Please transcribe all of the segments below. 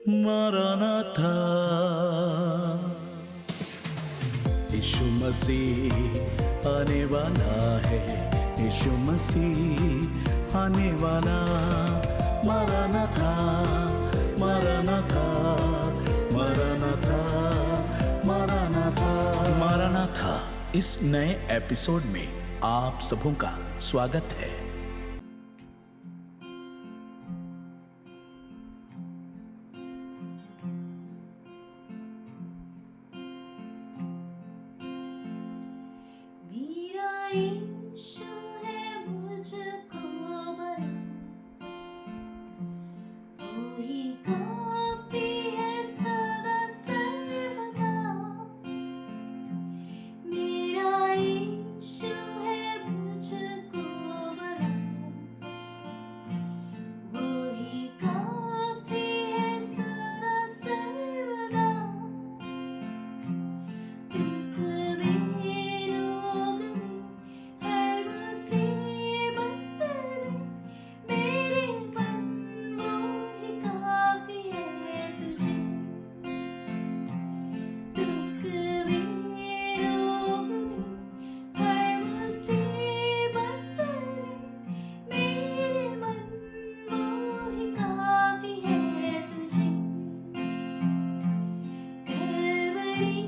मारानाथा, यीशु मसीह आने वाला है, यीशु मसीह आने वाला। मारानाथा, मारानाथा, मारानाथा, मारानाथा, मारानाथा। इस नए एपिसोड में आप सबों का स्वागत है। यीशु है मुझको बड़ा, वही काफी है सदा सर्वदा। मेरा यीशु है मुझको बड़ा, वही काफी है सदा सर्वदा। दुख में रोग में हर मुसीबत में मेरे मन वो ही काफी है तुझे। दुख में रोग में हर मुसीबत में मेरे मन वो ही काफी है तुझे। कलवरी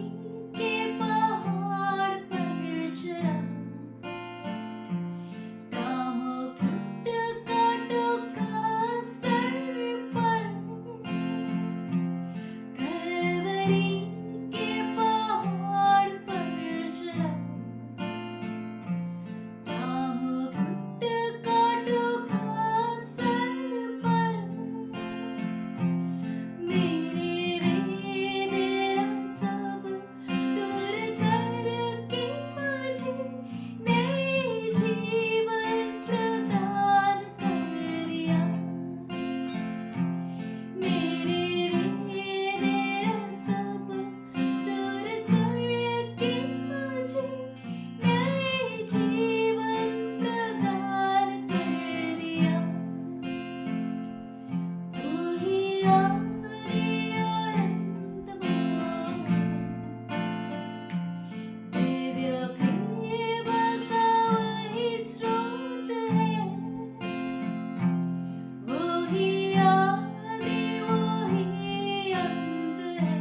के पहाड़ पर चढ़ा, दाम-घुट काँटों का सर पर। कलवरी के पहाड़ पर चढ़ा, दाम-घुट काँटों का सर पर। मेरे वेदना सब दूर करके मुझे नए जीवन प्रदान कर दिया। मेरे वेदना सब दूर करके मुझे नए जीवन प्रदान कर दिया। वही आदि और अंत दिव्य प्रेम का वही स्रोत है। वही आदि वही अंत है,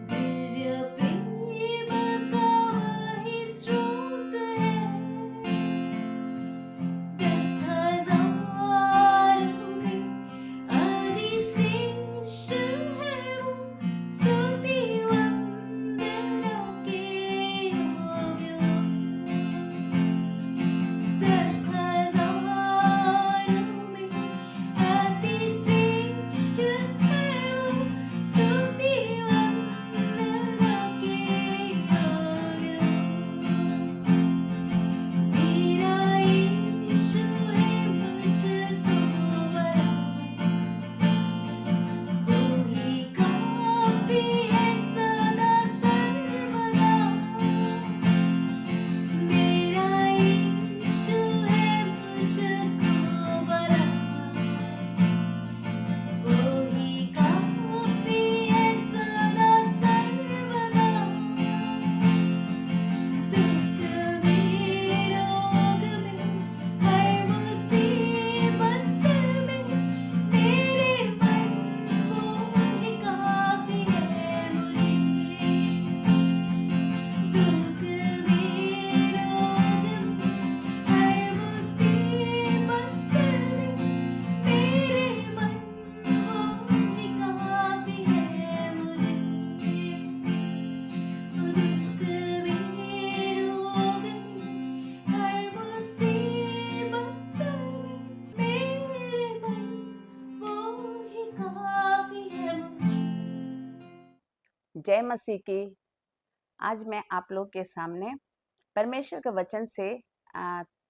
दिव्य प्रेम का वही स्रोत है। 10,000 में अधिश्रेष्ठ है वो, स्तुति वंदना के योग्य वो। 10,000 में अधिश्रेष्ठ है वो, स्तुति वंदना के योग्य वो। मेरा यीशु है मुझको बड़ा, वही काफी है सदा सर्वदा। मेरा यीशु है मुझको बड़ा, वही काफी है सदा सर्वदा। दुख में रोग में हर मुसीबत में मेरे मन वो ही काफी है मुझे। दुख में रोग में हर मुसीबत में मेरे मन वो ही काफी है मुझे। दुख में रोग में हर मुसीबत में मेरे मन वो ही काफी है मुझे। जय मसीह की। आज मैं आप लोग के सामने परमेश्वर के वचन से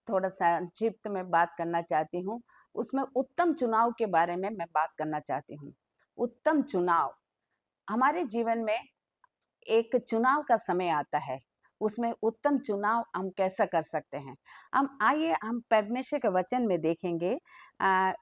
थोड़ा सा संक्षिप्त में बात करना चाहती हूँ। उसमें उत्तम चुनाव के बारे में मैं बात करना चाहती हूँ। उत्तम चुनाव हमारे जीवन में एक चुनाव का समय आता है, उसमें उत्तम चुनाव हम कैसा कर सकते हैं। हम परमेश्वर के वचन में देखेंगे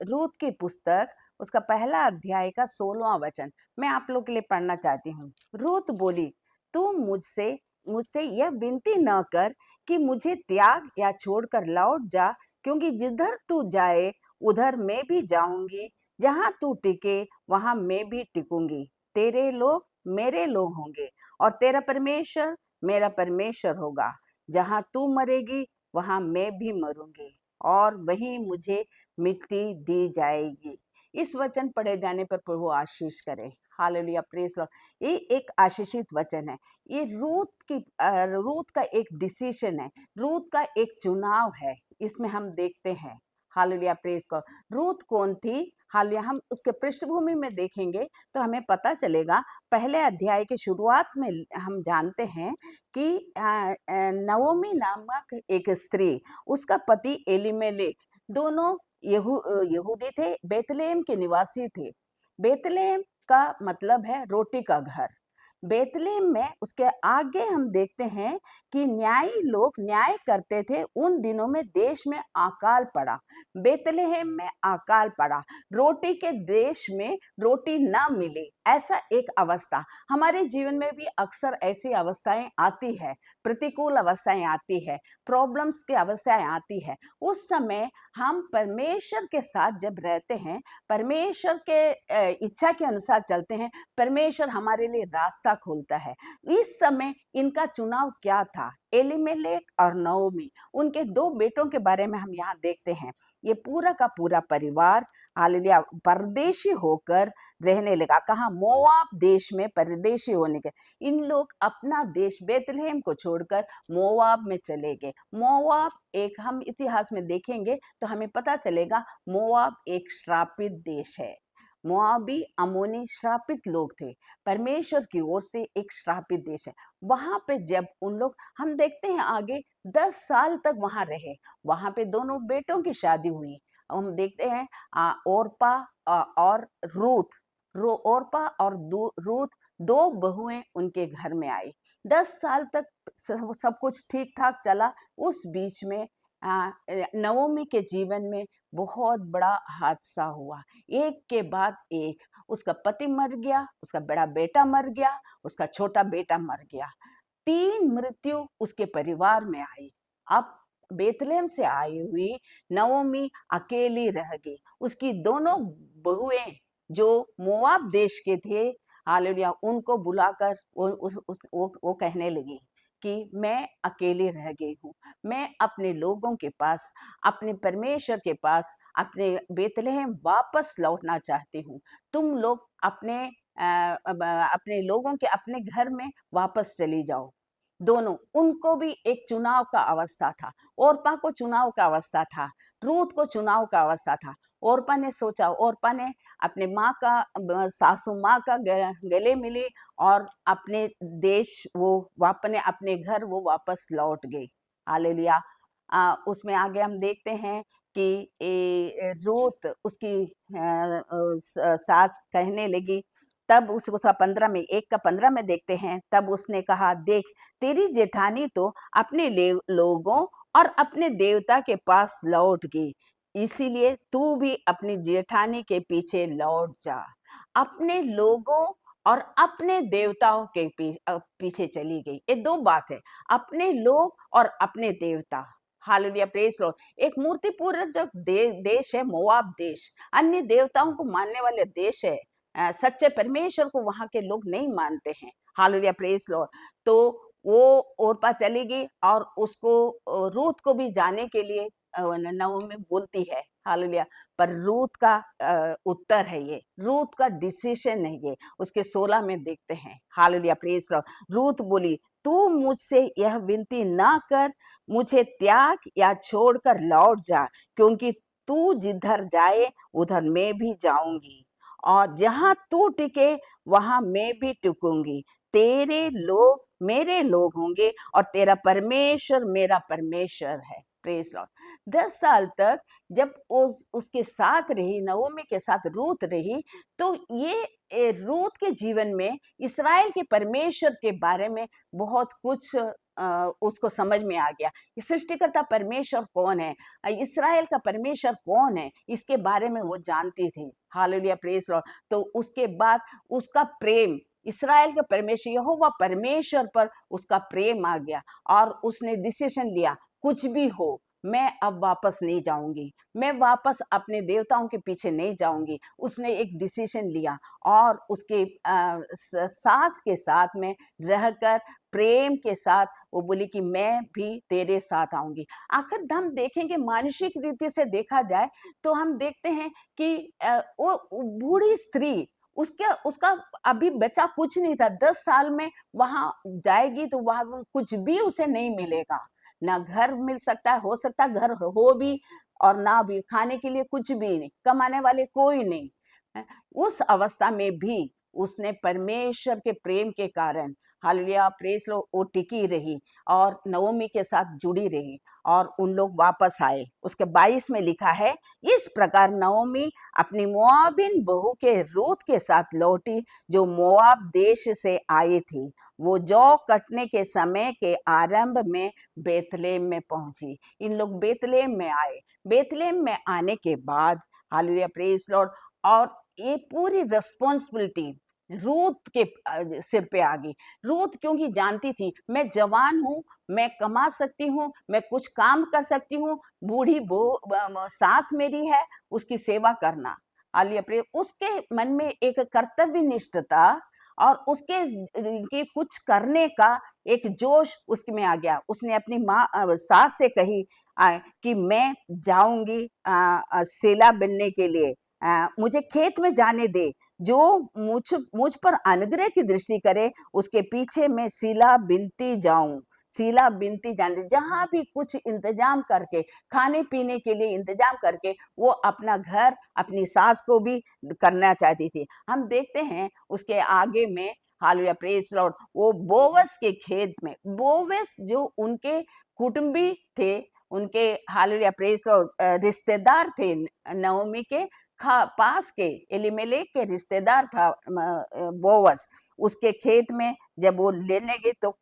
रूत की पुस्तक उसका पहला अध्याय का 16वां वचन मैं आप लोग के लिए पढ़ना चाहती हूँ। रूत बोली, तू मुझसे मुझसे यह विनती न कर कि मुझे त्याग या छोड़कर लौट जा, क्योंकि जिधर तू जाए उधर मैं भी जाऊंगी, जहां तू टिके वहां मैं भी टिकूंगी। तेरे लोग मेरे लोग होंगे और तेरा परमेश्वर मेरा परमेश्वर होगा। जहां तू मरेगी वहां मैं भी मरूंगी और वहीं मुझे मिट्टी दी जाएगी। इस वचन पढ़े जाने पर प्रभु आशीष करे। Hallelujah, praise Lord. ये एक आशीषित वचन है। ये रूत का एक डिसीजन है, रूत का एक चुनाव है। इसमें हम देखते हैं। Hallelujah, praise God. रूत कौन थी? हालेलुया, हम उसके पृष्ठभूमि में देखेंगे तो हमें पता चलेगा। पहले अध्याय की शुरुआत में हम जानते हैं कि नवोमी नामक एक स्त्री, उसका पति एलीमेलेक, दोनों यहूदी थे, बेतलेहम के निवासी थे। बेतलेहम का मतलब है रोटी का घर। बेतलेहम में उसके आगे हम देखते हैं कि न्यायी लोग न्याय करते थे। उन दिनों में देश में अकाल पड़ा, बेतलेहम में अकाल पड़ा, रोटी के देश में रोटी ना मिली, ऐसा एक अवस्था। हमारे जीवन में भी अक्सर ऐसी अवस्थाएं आती है, प्रतिकूल अवस्थाएं आती है, प्रॉब्लम्स की अवस्थाएं आती है। उस समय हम परमेश्वर के साथ जब रहते हैं, परमेश्वर के इच्छा के अनुसार चलते हैं, परमेश्वर हमारे लिए रास्ता खोलता है। इस समय इनका चुनाव क्या था? एलीमेलेक और नओमी, उनके दो बेटों के बारे में हम यहाँ देखते हैं। ये पूरा का पूरा परिवार हालेलुया परदेशी होकर रहने लगा। कहाँ? मोआब देश में परदेशी होने के इन लोग अपना देश बेतलेहम को छोड़कर मोआब में चले गए। मोआब एक, हम इतिहास में देखेंगे तो हमें पता चलेगा, मोआब एक श्रापित देश है। मोआबी अमोनी श्रापित लोग थे, परमेश्वर की ओर से एक श्रापित देश है। वहां पे जब उन लोग, हम देखते हैं आगे 10 साल तक वहां रहे। वहां पे दोनों बेटों की शादी हुई। हम देखते हैं ओरपा और रूत, ओरपा और रूत, दो बहुएं उनके घर में आई। 10 साल तक सब कुछ ठीक ठाक चला। उस बीच में नवोमी के जीवन में बहुत बड़ा हादसा हुआ। एक के बाद एक, उसका पति मर गया, उसका बड़ा बेटा मर गया, उसका छोटा बेटा मर गया। 3 मृत्यु उसके परिवार में आई। अब बेतलेहम से आई हुई नवोमी अकेली रह गई। उसकी दोनों बहुएं जो मोआब देश के थे, हालेलुया, उनको बुलाकर वो कहने लगी कि मैं अकेली रह गई हूँ। मैं अपने लोगों के पास, अपने परमेश्वर के पास, अपने बेतलेहम वापस लौटना चाहती हूँ। तुम लोग अपने लोगों के अपने घर में वापस चली जाओ। दोनों, उनको भी एक चुनाव का अवस्था था। ओरपा को चुनाव का अवस्था था, रूत को चुनाव का अवस्था था। ओरपा ने सोचा, ओरपा ने अपने माँ का, सासू माँ का गले मिली और अपने देश वो अपने घर वो वापस लौट गई। हालेलुया। उसमें आगे हम देखते हैं कि रूत उसकी सास कहने लगी, तब उसका 15 में, 1 का 15 में देखते हैं, तब उसने कहा, देख तेरी जेठानी तो अपने लोगों और अपने देवता के पास लौट गई, इसीलिए तू भी अपनी जेठानी के पीछे लौट जा। अपने लोगों और अपने देवताओं के पीछे चली गई। ये दो बात है, अपने लोग और अपने देवता। Hallelujah, praise Lord. एक मूर्ति पूजक देश है मोआब देश, अन्य देवताओं को मानने वाले देश है। सच्चे परमेश्वर को वहां के लोग नहीं मानते हैं। Hallelujah, praise Lord. तो वो ओरपा चली गई और उसको रूत को भी जाने के लिए नवोमी बोलती है। हालेलुया। पर रूत का उत्तर है ये, रूत का डिसीजन है ये। उसके 16 में देखते हैं। Hallelujah, praise Lord. रूत बोली, तू मुझसे यह विनती ना कर, मुझे त्याग या छोड़कर लौट जा, क्योंकि तू जिधर जाए उधर मैं भी जाऊंगी और जहां तू टिके वहां मैं भी टिकूंगी। तेरे लोग मेरे लोग होंगे और तेरा परमेश्वर मेरा परमेश्वर है। Praise Lord. 10 साल तक जब उसके साथ रही, नवोमी के साथ रूत रही, तो ये रूत के जीवन में इस्राएल के परमेश्वर के बारे में बहुत कुछ उसको समझ में आ गया। सृष्टिकर्ता परमेश्वर कौन है, इस्राएल का परमेश्वर कौन है, इसके बारे में वो जानती थी। Hallelujah, praise Lord. तो उसके बाद उसका प्रेम, इस्राएल के परमेश्वर यहोवा परमेश्वर पर उसका प्रेम आ गया और उसने डिसीजन लिया, कुछ भी हो मैं अब वापस नहीं जाऊंगी, मैं वापस अपने देवताओं के पीछे नहीं जाऊंगी। उसने एक डिसीजन लिया और उसके सास के साथ में रहकर प्रेम के साथ वो बोली कि मैं भी तेरे साथ आऊंगी। आखिर हम देखेंगे मानसिक रीति से देखा जाए तो हम देखते हैं कि वो बूढ़ी स्त्री, उसका उसका अभी बचा कुछ नहीं था। 10 साल में वहां जाएगी तो वहां कुछ भी उसे नहीं मिलेगा, ना घर मिल सकता है, हो सकता है घर हो भी और ना भी, खाने के लिए कुछ भी नहीं, कमाने वाले कोई नहीं। उस अवस्था में भी उसने परमेश्वर के प्रेम के कारण, हालेलुया, प्रेज लो, वो टिकी रही और नवोमी के साथ जुड़ी रही और उन लोग वापस आए। उसके 22 में लिखा है, इस प्रकार नवोमी अपनी मोआबिन बहू के रूत के साथ लौटी जो मोआब देश से आई थी। वो जौ कटने के समय के आरंभ में बेतलेहम में पहुंची। इन लोग बेतलेहम में आए। बेतलेहम में आने के बाद, हालेलुया, प्रेज लॉर्ड, और ये पूरी रिस्पॉन्सिबिलिटी रूथ के सिर पे आ गई। रूथ क्योंकि जानती थी मैं जवान हूँ, मैं कमा सकती हूँ, मैं कुछ काम कर सकती हूँ, बूढ़ी सास मेरी है, उसकी सेवा करना। आलिया प्रिय, उसके मन में एक कर्तव्य निष्ठता और उसके के कुछ करने का एक जोश उसमें आ गया। उसने अपनी माँ सास से कही कि मैं जाऊंगी सेला बिनने के लिए, मुझे खेत में जाने दे, जो मुझ पर अनुग्रह की दृष्टि करे उसके पीछे मैं सीला बिनती जाऊं। सीला बिनती जाने, जहां भी कुछ इंतजाम करके, खाने पीने के लिए इंतजाम करके वो अपना घर अपनी सास को भी करना चाहती थी। हम देखते हैं उसके आगे में, हालेलुया, प्रेज लॉर्ड, वो बोवस के खेत में, बोवस जो उनके कुटुंबी थे, उनके, हालेलुया, प्रेज लॉर्ड, रिश्तेदार थे नवमी के पास के, एलिमेलेक के रिश्तेदार था बोवस। उसके खेत में जब वो लेने गए तो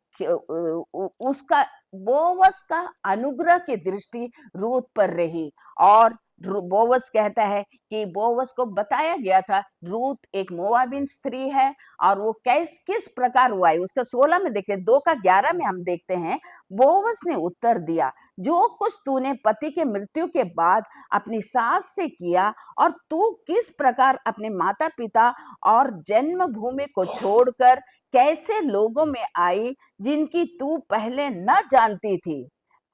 उसका, बोवस का अनुग्रह की दृष्टि रूत पर रही और बोवस कहता है कि बोवस को बताया गया था रूत एक मोआबिन स्त्री है और वो किस प्रकार हुआ है। उसका 16 में देखते, 2 का 11 में हम देखते हैं, बोवस ने उत्तर दिया, जो कुछ तूने पति के मृत्यु के बाद अपनी सास से किया और तू किस प्रकार अपने माता पिता और जन्मभूमि को छोड़कर कैसे लोगों में आई जिनकी तू पहले न जानती थी,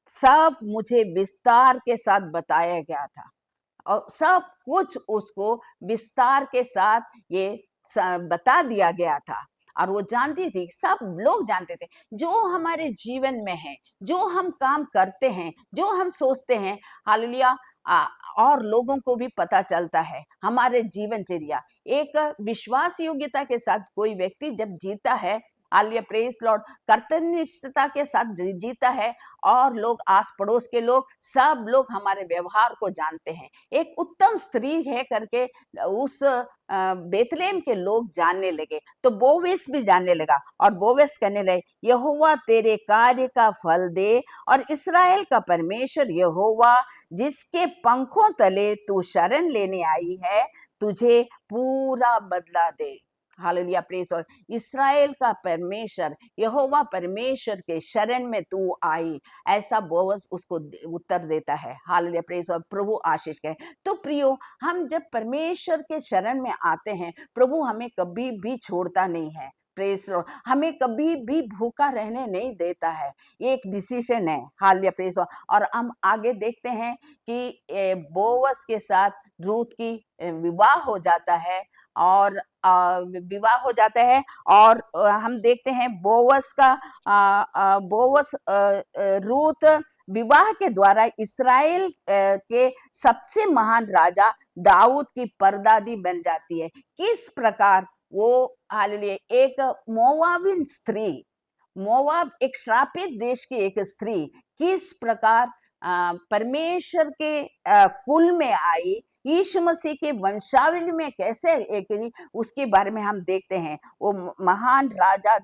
सब मुझे विस्तार के साथ बताया गया था। और सब कुछ उसको विस्तार के साथ ये बता दिया गया था और वो जानती थी, सब लोग जानते थे, जो हमारे जीवन में है, जो हम काम करते हैं, जो हम सोचते हैं, हालेलुया, और लोगों को भी पता चलता है हमारे जीवनचर्या। एक विश्वास योग्यता के साथ कोई व्यक्ति जब जीता है, हालेलुया, प्रेज लॉर्ड, कर्तव्यनिष्ठता के साथ जीता है और लोग, आस पड़ोस के लोग, सब लोग हमारे व्यवहार को जानते हैं। एक उत्तम स्त्री है करके उस बेतलेहम के लोग जानने लगे, तो बोवेस भी जानने लगा और बोवेस कहने लगे, यहोवा तेरे कार्य का फल दे और इस्राएल का परमेश्वर यहोवा जिसके पंखों तले तू शरण लेने आई है तुझे पूरा बदला दे। हालेलुया, प्रेज और इस्राएल का परमेश्वर यहोवा परमेश्वर के शरण में तू आई, ऐसा बोवस उसको उत्तर देता है। हालेलुया, प्रेज और प्रभु आशीष कहे। तो प्रियो, हम जब परमेश्वर के शरण में आते हैं, प्रभु हमें कभी भी छोड़ता नहीं है। प्रेज लॉर्ड, हमें कभी भी भूखा रहने नहीं देता है। ये एक डिसीजन है। हालेलुया, प्रेज और हम आगे देखते हैं कि बोवस के साथ रूत की विवाह हो जाता है और विवाह हो जाता है और हम देखते हैं बोवस का बोवस रूत विवाह के द्वारा इस्राएल के सबसे महान राजा दाऊद की परदादी बन जाती है। किस प्रकार वो, हालेलुया, एक मोआबिन स्त्री, मोआब एक श्रापित देश की एक स्त्री किस प्रकार परमेश्वर के कुल में आई, यीशु मसीह के वंशावली में कैसे एक, उसके बारे में हम देखते हैं। वो महान राजा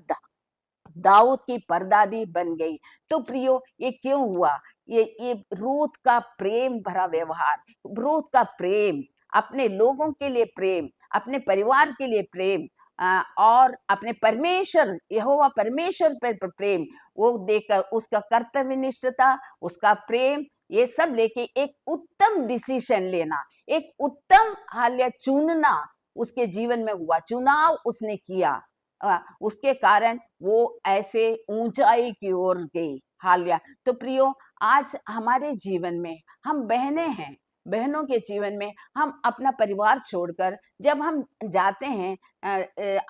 दाऊद की परदादी बन गई। तो प्रियो, ये क्यों हुआ? ये रूत का प्रेम भरा व्यवहार, रूत का प्रेम अपने लोगों के लिए प्रेम, अपने परिवार के लिए प्रेम, और अपने परमेश्वर यहोवा परमेश्वर पर प्रेम वो देकर उसका कर्तव्य निष्ठता, उसका प्रेम, ये सब लेके एक उत्तम डिसीजन लेना, एक उत्तम हालिया चुनना उसके जीवन में हुआ, चुनाव उसने किया। उसके कारण वो ऐसे ऊंचाई की ओर गई। हालिया तो प्रियो, आज हमारे जीवन में हम बहनें हैं, बहनों के जीवन में हम अपना परिवार छोड़कर जब हम जाते हैं,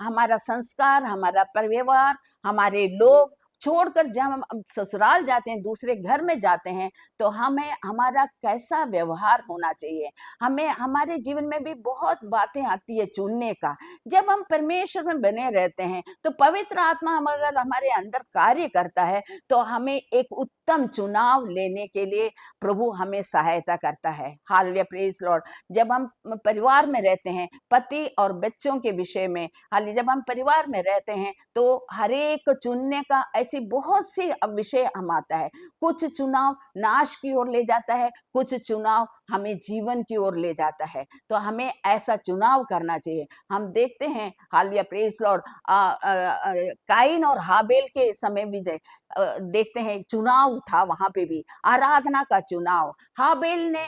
हमारा संस्कार, हमारा परिवार, हमारे लोग छोड़कर जब हम ससुराल जाते हैं, दूसरे घर में जाते हैं, तो हमें हमारा कैसा व्यवहार होना चाहिए। हमें हमारे जीवन में भी बहुत बातें आती है चुनने का। जब हम परमेश्वर में बने रहते हैं तो पवित्र आत्मा अगर हमारे अंदर कार्य करता है तो हमें एक उत्तम चुनाव लेने के लिए प्रभु हमें सहायता करता है। Hallelujah, praise Lord. जब हम परिवार में रहते हैं, पति और बच्चों के विषय में, हालेलुया, जब हम परिवार में रहते हैं तो हर एक चुनने का ऐसी बहुत सी विषय हम आता है। कुछ चुनाव नाश की ओर ले जाता है, कुछ चुनाव हमें जीवन की ओर ले जाता है। तो हमें ऐसा चुनाव करना चाहिए। हम देखते हैं, हालेलुया, प्रेज लॉर्ड, काइन और हाबेल के समय भी देखते हैं चुनाव था, वहां पे भी आराधना का चुनाव। हाबेल ने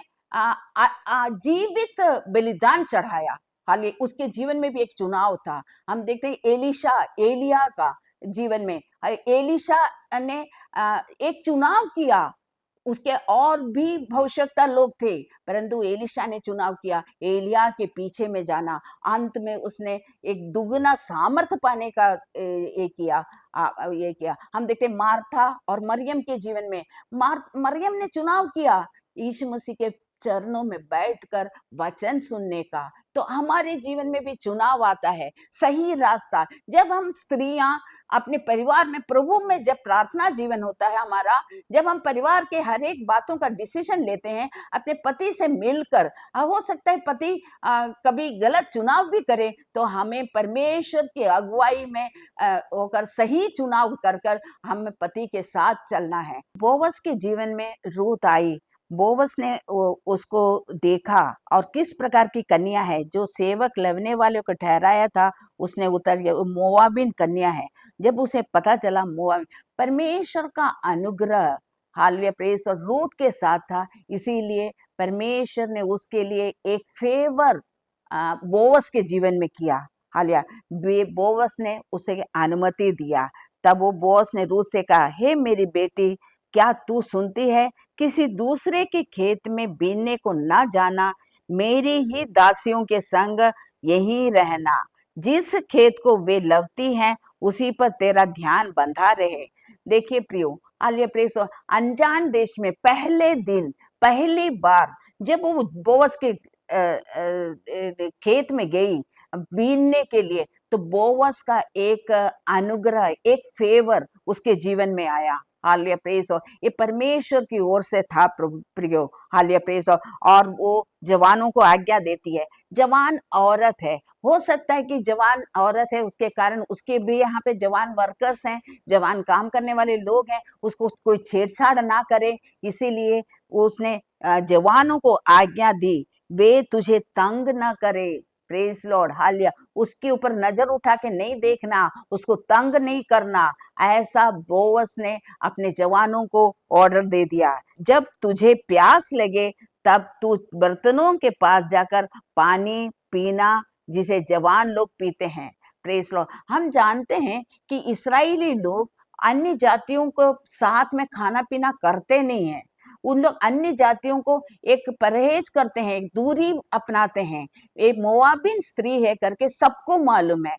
जीवित बलिदान चढ़ाया, हालांकि उसके जीवन में भी एक चुनाव था। हम देखते हैं एलिया का जीवन में, एलिशा ने एक चुनाव किया। उसके और भी भविष्यवक्ता लोग थे, परंतु एलिशा ने चुनाव किया एलिया के पीछे में जाना। अंत में उसने एक दुगना सामर्थ पाने का ये किया। हम देखते मार्था और मरियम के जीवन में, मरियम ने चुनाव किया यीशु मसीह के चरणों में बैठकर वचन सुनने का। तो हमारे जीवन में भी चुनाव आता है, सही रास्ता। जब हम स्त्रियां अपने परिवार में प्रभु में जब प्रार्थना जीवन होता है हमारा, जब हम परिवार के हर एक बातों का डिसीजन लेते हैं अपने पति से मिलकर, हो सकता है पति कभी गलत चुनाव भी करे, तो हमें परमेश्वर की अगुवाई में होकर सही चुनाव कर हमें पति के साथ चलना है। बोअज के जीवन में रूत आई, बोअज ने उसको देखा और किस प्रकार की कन्या है, जो सेवक लवने वाले को ठहराया था उसने उतर गया, मोआबिन कन्या है। जब उसे पता चला मोआबिन, परमेश्वर का अनुग्रह, हालेलुया, प्रेज, और रूत के साथ था, इसीलिए परमेश्वर ने उसके लिए एक फेवर बोअज के जीवन में किया। हालेलुया, बोअज ने उसे अनुमति दिया। तब वो बोअज ने रूत से कहा, हे मेरी बेटी, क्या तू सुनती है? किसी दूसरे के खेत में बीनने को ना जाना, मेरी ही दासियों के संग यहीं रहना। जिस खेत को वे लवती हैं उसी पर तेरा ध्यान बंधा रहे। देखिए प्रियो, हालेलुया, प्रेज, अनजान देश में पहले दिन पहली बार जब वो बोअज के खेत में गई बीनने के लिए, तो बोअज का एक अनुग्रह, एक फेवर उसके जीवन में आया। हालेलुया, प्रेज, ये परमेश्वर की ओर से था प्रियो। हालेलुया, प्रेज, और वो जवानों को आज्ञा देती है। जवान औरत है, हो सकता है कि जवान औरत है उसके कारण उसके भी यहाँ पे जवान वर्कर्स हैं, जवान काम करने वाले लोग हैं, उसको कोई छेड़छाड़ ना करे, इसीलिए उसने जवानों को आज्ञा दी, वे तुझे तंग ना करे। प्रेज लॉर्ड, हालेलुया, उसके ऊपर नजर उठा के नहीं देखना, उसको तंग नहीं करना, ऐसा बोअज ने अपने जवानों को ऑर्डर दे दिया। जब तुझे प्यास लगे तब तू बर्तनों के पास जाकर पानी पीना, जिसे जवान लोग पीते हैं। प्रेज लॉर्ड, हम जानते हैं कि इस्राएली लोग अन्य जातियों को साथ में खाना पीना करते नहीं है। उन लोग अन्य जातियों को एक परहेज करते हैं, एक दूरी अपनाते हैं। एक मोआबिन स्त्री है करके सबको मालूम है,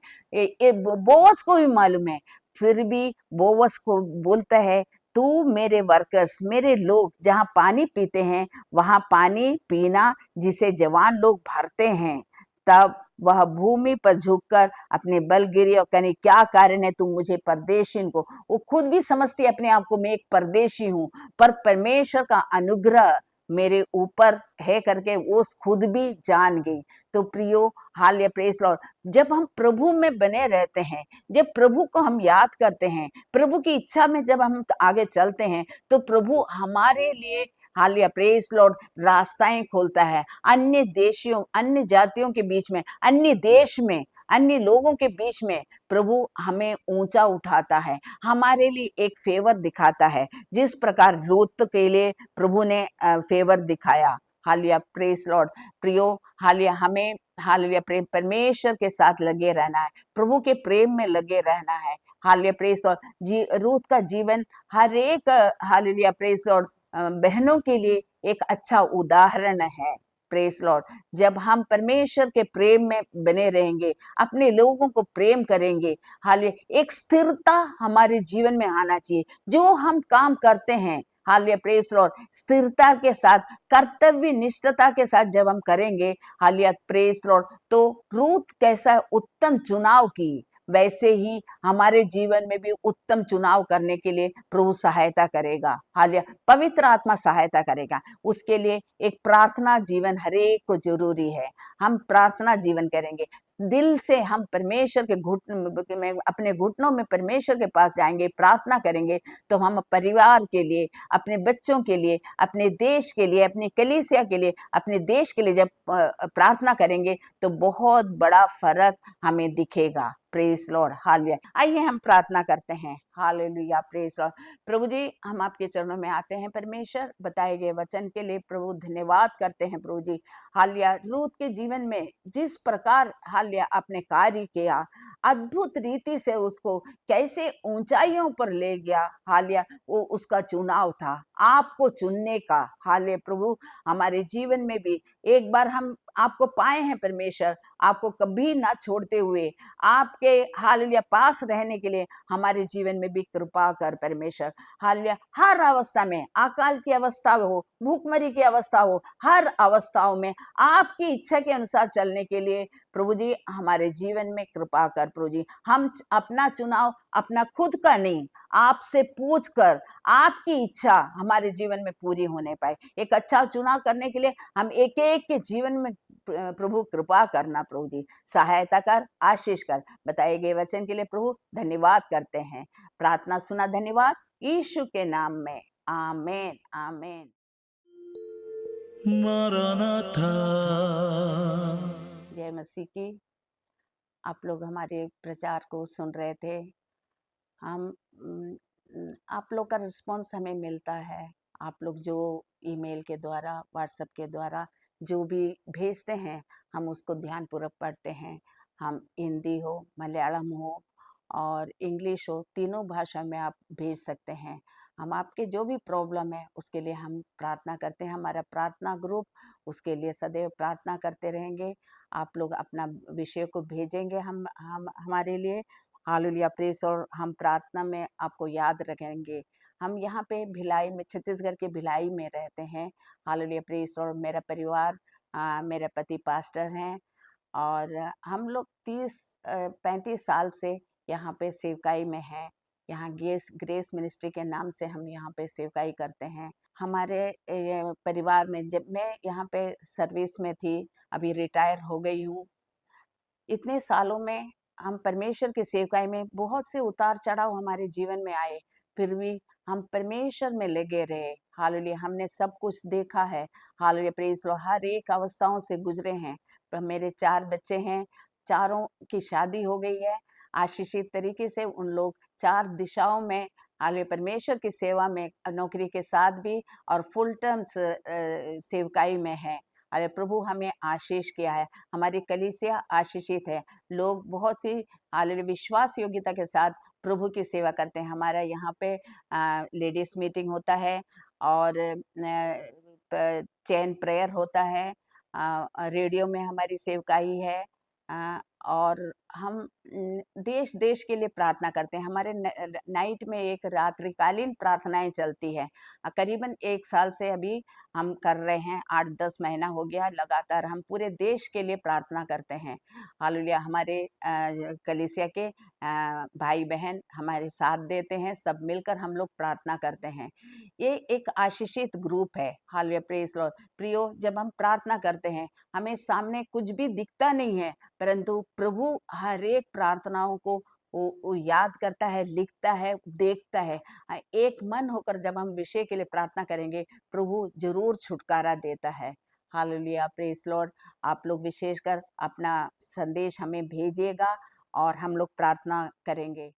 बोअज को भी मालूम है, फिर भी बोअज को बोलता है, तू मेरे वर्कर्स, मेरे लोग जहाँ पानी पीते हैं वहां पानी पीना, जिसे जवान लोग भरते हैं। तब वह भूमि पर झुककर अपने बल गिरी और कहने, क्या कारण है तुम मुझे परदेशी को? वो खुद भी समझती है अपने आप को, मैं एक परदेशी हूँ, पर परमेश्वर का अनुग्रह मेरे ऊपर है करके वो खुद भी जान गई। तो प्रियो, हालेलुया, प्रेज लॉर्ड, जब हम प्रभु में बने रहते हैं, जब प्रभु को हम याद करते हैं, प्रभु की इच्छा में जब हम आगे चलते हैं, तो प्रभु हमारे लिए हालेलुया प्रेज लॉर्ड रास्ताएं खोलता है अन्य देशियों, अन्य जातियों के बीच में, अन्य देश में, अन्य लोगों के बीच में। प्रभु हमें ऊंचा उठाता है, हमारे लिए एक फेवर दिखाता है, जिस प्रकार रूत के लिए प्रभु ने फेवर दिखाया। Hallelujah praise Lord. प्रियो हालेलुया हमें हालेलुया प्रेम परमेश्वर के साथ लगे रहना है, प्रभु के प्रेम में लगे रहना है। Hallelujah praise Lord. रूत का जीवन हर एक हालेलुया प्रेज लॉर्ड बहनों के लिए एक अच्छा उदाहरण है। Praise Lord. जब हम परमेश्वर के प्रेम में बने रहेंगे, अपने लोगों को प्रेम करेंगे, हालेलुया एक स्थिरता हमारे जीवन में आना चाहिए। जो हम काम करते हैं हालेलुया प्रेज लॉर्ड स्थिरता के साथ, कर्तव्य निष्ठता के साथ जब हम करेंगे हालेलुया प्रेज लॉर्ड, तो रूत कैसा उत्तम चुनाव की, वैसे ही हमारे जीवन में भी उत्तम चुनाव करने के लिए प्रभु सहायता करेगा। हालेलुया पवित्र आत्मा सहायता करेगा। उसके लिए एक प्रार्थना जीवन हरेक को जरूरी है। हम प्रार्थना जीवन करेंगे, दिल से हम परमेश्वर के घुटन में, अपने घुटनों में परमेश्वर के पास जाएंगे, प्रार्थना करेंगे, तो हम परिवार के लिए, अपने बच्चों के लिए, अपने देश के लिए, अपनी कलीसिया के लिए, अपने देश के लिए जब प्रार्थना करेंगे तो बहुत बड़ा फर्क हमें दिखेगा। Praise lord. हालेलुया। आइए हम प्रार्थना करते हैं। Hallelujah praise lord. प्रभु जी हम आपके चरणों में आते हैं परमेश्वर, बताए गए वचन के लिए प्रभु धन्यवाद करते हैं प्रभु जी। हालेलुया रूत के जीवन में जिस प्रकार हालेलुया आपने कार्य किया, अद्भुत रीति से उसको कैसे ऊंचाइयों पर ले गया, हालेलुया वो उसका चुनाव था आपको चुनने का। हालेलुया प्रभु हमारे जीवन में भी एक बार हम आपको पाए हैं परमेश्वर, आपको कभी ना छोड़ते हुए आपके हालेलुया पास रहने के लिए हमारे जीवन में भी कृपा कर परमेश्वर। हालेलुया हर अवस्था में, अकाल की अवस्था हो, भूखमरी की अवस्था हो, हर अवस्थाओं में आपकी इच्छा के अनुसार चलने के लिए प्रभु जी हमारे जीवन में कृपा कर प्रभु जी। हम अपना चुनाव अपना खुद का नहीं, आपसे पूछ कर आपकी इच्छा हमारे जीवन में पूरी होने पाए। एक अच्छा चुनाव करने के लिए हम एक एक के जीवन में प्रभु कृपा करना प्रभु जी, सहायता कर, आशीष कर। बताए गए वचन के लिए प्रभु धन्यवाद करते हैं। प्रार्थना सुना, धन्यवाद यीशु के नाम में, आमेन आमेन। Maranatha, जय मसीह की। आप लोग हमारे प्रचार को सुन रहे थे। हम आप लोग का रिस्पॉन्स हमें मिलता है। आप लोग जो ईमेल के द्वारा, व्हाट्सएप के द्वारा जो भी भेजते हैं, हम उसको ध्यानपूर्वक पढ़ते हैं। हम हिंदी हो, मलयालम हो और इंग्लिश हो, तीनों भाषा में आप भेज सकते हैं। हम आपके जो भी प्रॉब्लम है उसके लिए हम प्रार्थना करते हैं। हमारा प्रार्थना ग्रुप उसके लिए सदैव प्रार्थना करते रहेंगे। आप लोग अपना विषय को भेजेंगे हम हमारे लिए। Hallelujah press. और हम प्रार्थना में आपको याद रखेंगे। हम यहाँ पे भिलाई में, छत्तीसगढ़ के भिलाई में रहते हैं। Hallelujah press. और मेरा परिवार, मेरे पति पास्टर हैं और हम लोग 35 साल से यहाँ पे सेवकाई में हैं। यहाँ ग्रेस मिनिस्ट्री के नाम से हम यहाँ पे सेवकाई करते हैं। हमारे परिवार में, जब मैं यहाँ पे सर्विस में थी, अभी रिटायर हो गई हूँ, इतने सालों में हम परमेश्वर की सेवकाई में बहुत से उतार चढ़ाव हमारे जीवन में आए, फिर भी हम परमेश्वर में लगे रहे। हालेलुया हमने सब कुछ देखा है। Hallelujah praise Lord. हर एक अवस्थाओं से गुजरे हैं। पर मेरे 4 बच्चे हैं, चारों की शादी हो गई है आशीषित तरीके से। उन लोग 4 दिशाओं में हालेलुया परमेश्वर की सेवा में, नौकरी के साथ भी और फुल टर्म सेवकाई में है। अरे प्रभु हमें आशीष किया है, हमारी कलीसिया आशीषित है। लोग बहुत ही हालेलुया विश्वास योग्यता के साथ प्रभु की सेवा करते हैं। हमारा यहाँ पे लेडीज मीटिंग होता है और चैन प्रेयर होता है। रेडियो में हमारी सेवकाई है। और हम देश देश के लिए प्रार्थना करते हैं। हमारे नाइट में एक रात्रिकालीन प्रार्थनाएं चलती है। करीबन 1 साल से अभी हम कर रहे हैं, 8-10 महीना हो गया लगातार हम पूरे देश के लिए प्रार्थना करते हैं। हालेलुया हमारे कलीसिया के भाई बहन हमारे साथ देते हैं, सब मिलकर हम लोग प्रार्थना करते हैं। ये एक आशीषित ग्रुप है। Hallelujah praise Lord. प्रियो जब हम प्रार्थना करते हैं, हमें सामने कुछ भी दिखता नहीं है, परंतु प्रभु हर एक प्रार्थनाओं को वो याद करता है, लिखता है, देखता है। एक मन होकर जब हम विषय के लिए प्रार्थना करेंगे, प्रभु ज़रूर छुटकारा देता है। Hallelujah, praise Lord. आप लोग विशेषकर अपना संदेश हमें भेजिएगा और हम लोग प्रार्थना करेंगे।